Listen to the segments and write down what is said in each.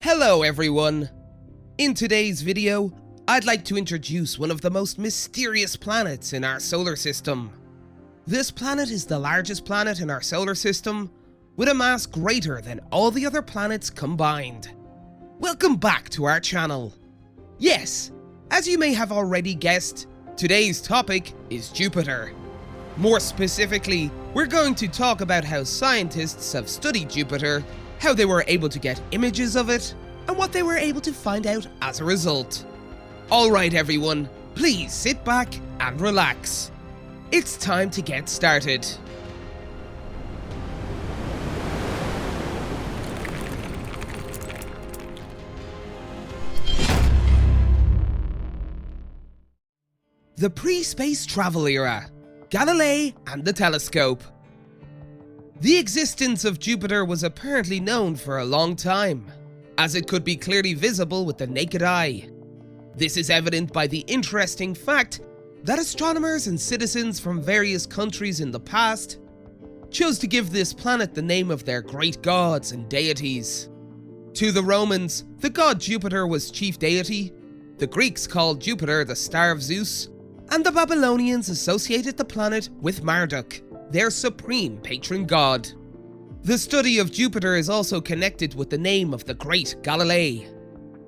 Hello everyone! In today's video, I'd like to introduce one of the most mysterious planets in our solar system. This planet is the largest planet in our solar system, with a mass greater than all the other planets combined. Welcome back to our channel. Yes, as you may have already guessed, today's topic is Jupiter. More specifically, we're going to talk about how scientists have studied Jupiter, how they were able to get images of it, and what they were able to find out as a result. Alright everyone, please sit back and relax. It's time to get started. The pre-space travel era, Galilei and the telescope. The existence of Jupiter was apparently known for a long time, as it could be clearly visible with the naked eye. This is evident by the interesting fact that astronomers and citizens from various countries in the past chose to give this planet the name of their great gods and deities. To the Romans, the god Jupiter was chief deity, the Greeks called Jupiter the star of Zeus, and the Babylonians associated the planet with Marduk, their supreme patron god. The study of Jupiter is also connected with the name of the great Galilei.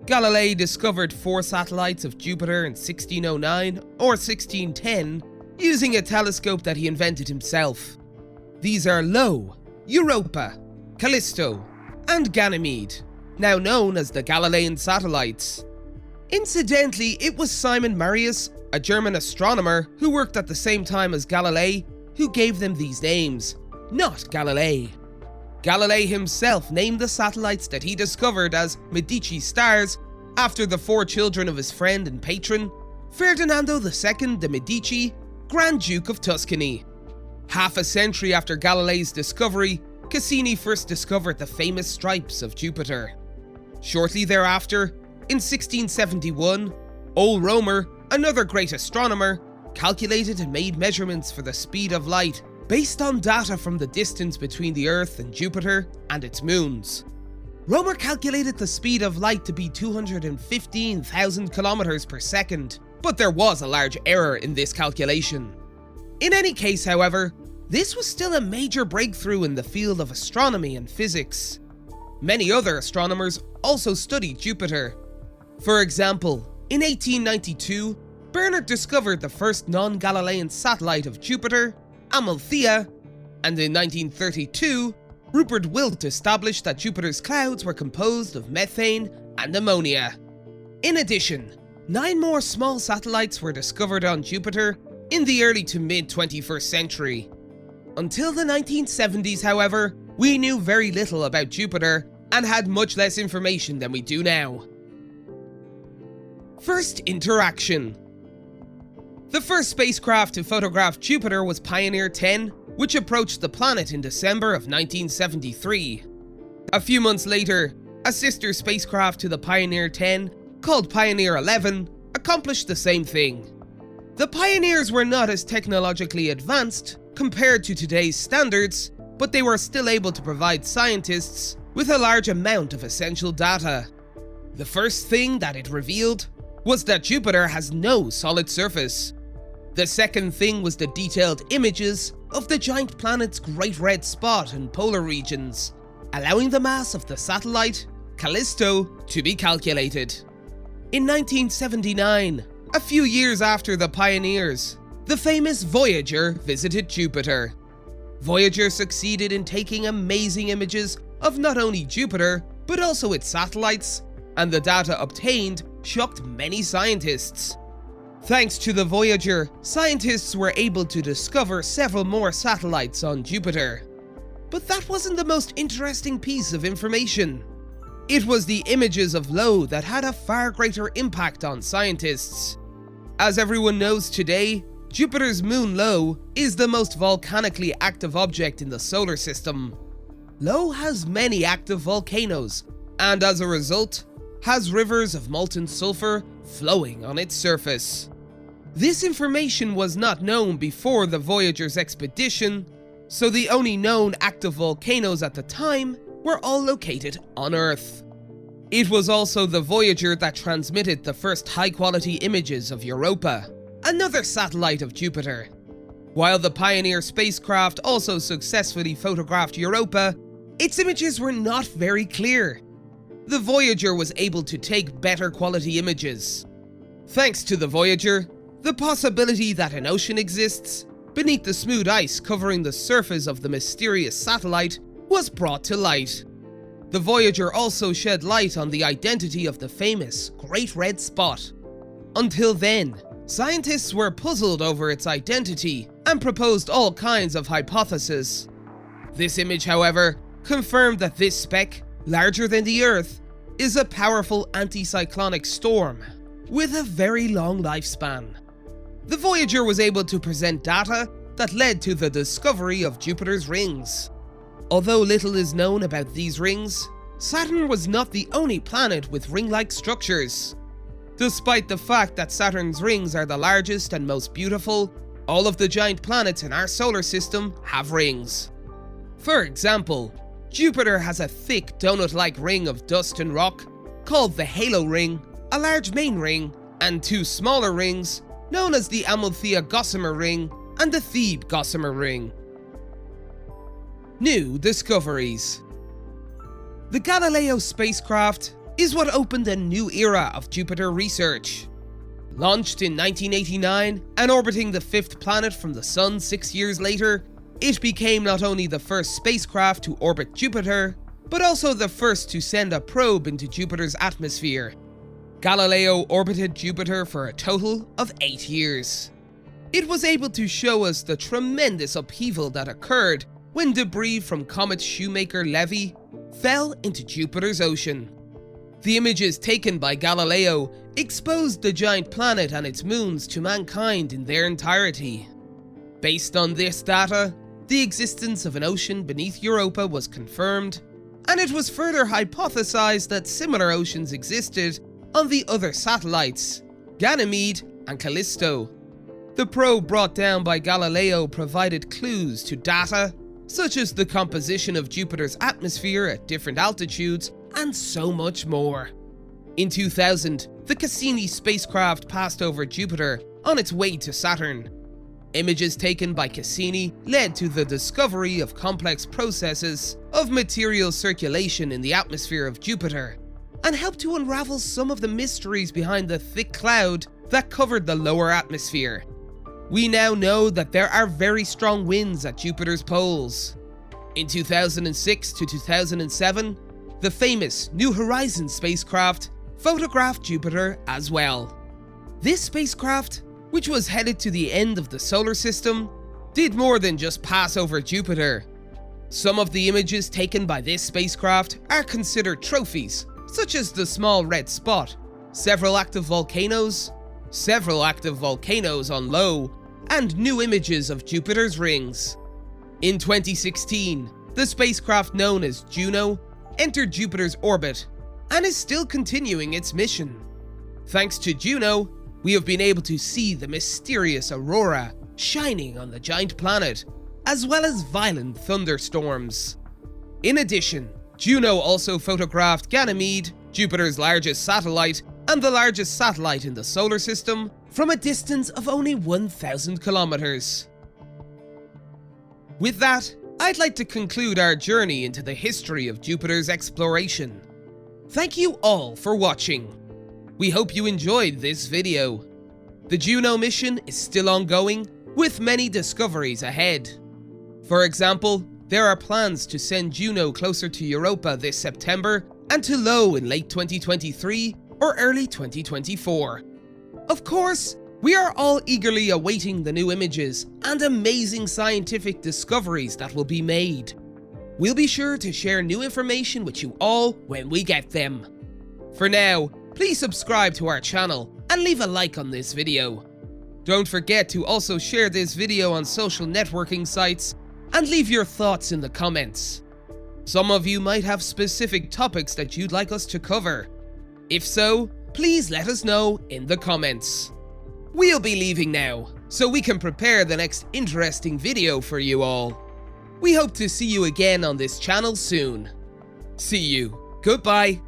Galilei discovered 4 satellites of Jupiter in 1609 or 1610 using a telescope that he invented himself. These are Io, Europa, Callisto, and Ganymede, now known as the Galilean satellites. Incidentally, it was Simon Marius, a German astronomer who worked at the same time as Galilei, who gave them these names, not Galilei. Galilei himself named the satellites that he discovered as Medici stars after the 4 children of his friend and patron, Ferdinando II de' Medici, Grand Duke of Tuscany. Half a century after Galilei's discovery, Cassini first discovered the famous stripes of Jupiter. Shortly thereafter, in 1671, Ole Romer, another great astronomer, calculated and made measurements for the speed of light based on data from the distance between the Earth and Jupiter and its moons. Romer calculated the speed of light to be 215,000 kilometers per second, but there was a large error in this calculation. In any case, however, this was still a major breakthrough in the field of astronomy and physics. Many other astronomers also studied Jupiter. For example, in 1892, Bernard discovered the first non-Galilean satellite of Jupiter, Amalthea, and in 1932, Rupert Wildt established that Jupiter's clouds were composed of methane and ammonia. In addition, 9 more small satellites were discovered on Jupiter in the early to mid-21st century. Until the 1970s, however, we knew very little about Jupiter and had much less information than we do now. First interaction. The first spacecraft to photograph Jupiter was Pioneer 10, which approached the planet in December of 1973. A few months later, a sister spacecraft to the Pioneer 10, called Pioneer 11, accomplished the same thing. The Pioneers were not as technologically advanced compared to today's standards, but they were still able to provide scientists with a large amount of essential data. The first thing that it revealed was that Jupiter has no solid surface. The second thing was the detailed images of the giant planet's Great Red Spot and polar regions, allowing the mass of the satellite, Callisto, to be calculated. In 1979, a few years after the Pioneers, the famous Voyager visited Jupiter. Voyager succeeded in taking amazing images of not only Jupiter, but also its satellites, and the data obtained shocked many scientists. Thanks to the Voyager, scientists were able to discover several more satellites on Jupiter. But that wasn't the most interesting piece of information. It was the images of Io that had a far greater impact on scientists. As everyone knows today, Jupiter's moon Io is the most volcanically active object in the solar system. Io has many active volcanoes, and as a result, has rivers of molten sulfur flowing on its surface. This information was not known before the Voyager's expedition, so the only known active volcanoes at the time were all located on Earth. It was also the Voyager that transmitted the first high-quality images of Europa, another satellite of Jupiter. While the Pioneer spacecraft also successfully photographed Europa, its images were not very clear. The Voyager was able to take better quality images. Thanks to the Voyager, the possibility that an ocean exists beneath the smooth ice covering the surface of the mysterious satellite was brought to light. The Voyager also shed light on the identity of the famous Great Red Spot. Until then, scientists were puzzled over its identity and proposed all kinds of hypotheses. This image, however, confirmed that this speck, larger than the Earth, is a powerful anticyclonic storm with a very long lifespan. The Voyager was able to present data that led to the discovery of Jupiter's rings. Although little is known about these rings, Saturn was not the only planet with ring-like structures. Despite the fact that Saturn's rings are the largest and most beautiful, all of the giant planets in our solar system have rings. For example, Jupiter has a thick donut-like ring of dust and rock called the Halo Ring, a large main ring, and two smaller rings known as the Amalthea Gossamer Ring and the Thebe Gossamer Ring. New discoveries. The Galileo spacecraft is what opened a new era of Jupiter research. Launched in 1989 and orbiting the fifth planet from the Sun 6 years later, it became not only the first spacecraft to orbit Jupiter, but also the first to send a probe into Jupiter's atmosphere. Galileo orbited Jupiter for a total of 8 years. It was able to show us the tremendous upheaval that occurred when debris from comet Shoemaker-Levy fell into Jupiter's ocean. The images taken by Galileo exposed the giant planet and its moons to mankind in their entirety. Based on this data, the existence of an ocean beneath Europa was confirmed, and it was further hypothesized that similar oceans existed on the other satellites, Ganymede and Callisto. The probe brought down by Galileo provided clues to data such as the composition of Jupiter's atmosphere at different altitudes, and so much more. In 2000, the Cassini spacecraft passed over Jupiter on its way to Saturn. Images taken by Cassini led to the discovery of complex processes of material circulation in the atmosphere of Jupiter, and helped to unravel some of the mysteries behind the thick cloud that covered the lower atmosphere. We now know that there are very strong winds at Jupiter's poles. In 2006 to 2007, the famous New Horizons spacecraft photographed Jupiter as well. This spacecraft, which was headed to the end of the solar system, did more than just pass over Jupiter. Some of the images taken by this spacecraft are considered trophies, such as the small red spot, several active volcanoes on Io, and new images of Jupiter's rings. In 2016, the spacecraft known as Juno entered Jupiter's orbit and is still continuing its mission. Thanks to Juno, we have been able to see the mysterious aurora shining on the giant planet, as well as violent thunderstorms. In addition, Juno also photographed Ganymede, Jupiter's largest satellite and the largest satellite in the solar system, from a distance of only 1,000 kilometers. With that, I'd like to conclude our journey into the history of Jupiter's exploration. Thank you all for watching. We hope you enjoyed this video. The Juno mission is still ongoing, with many discoveries ahead. For example, there are plans to send Juno closer to Europa this September and to Io in late 2023 or early 2024. Of course, we are all eagerly awaiting the new images and amazing scientific discoveries that will be made. We'll be sure to share new information with you all when we get them. For now, please subscribe to our channel and leave a like on this video. Don't forget to also share this video on social networking sites and leave your thoughts in the comments. Some of you might have specific topics that you'd like us to cover. If so, please let us know in the comments. We'll be leaving now, so we can prepare the next interesting video for you all. We hope to see you again on this channel soon. See you. Goodbye.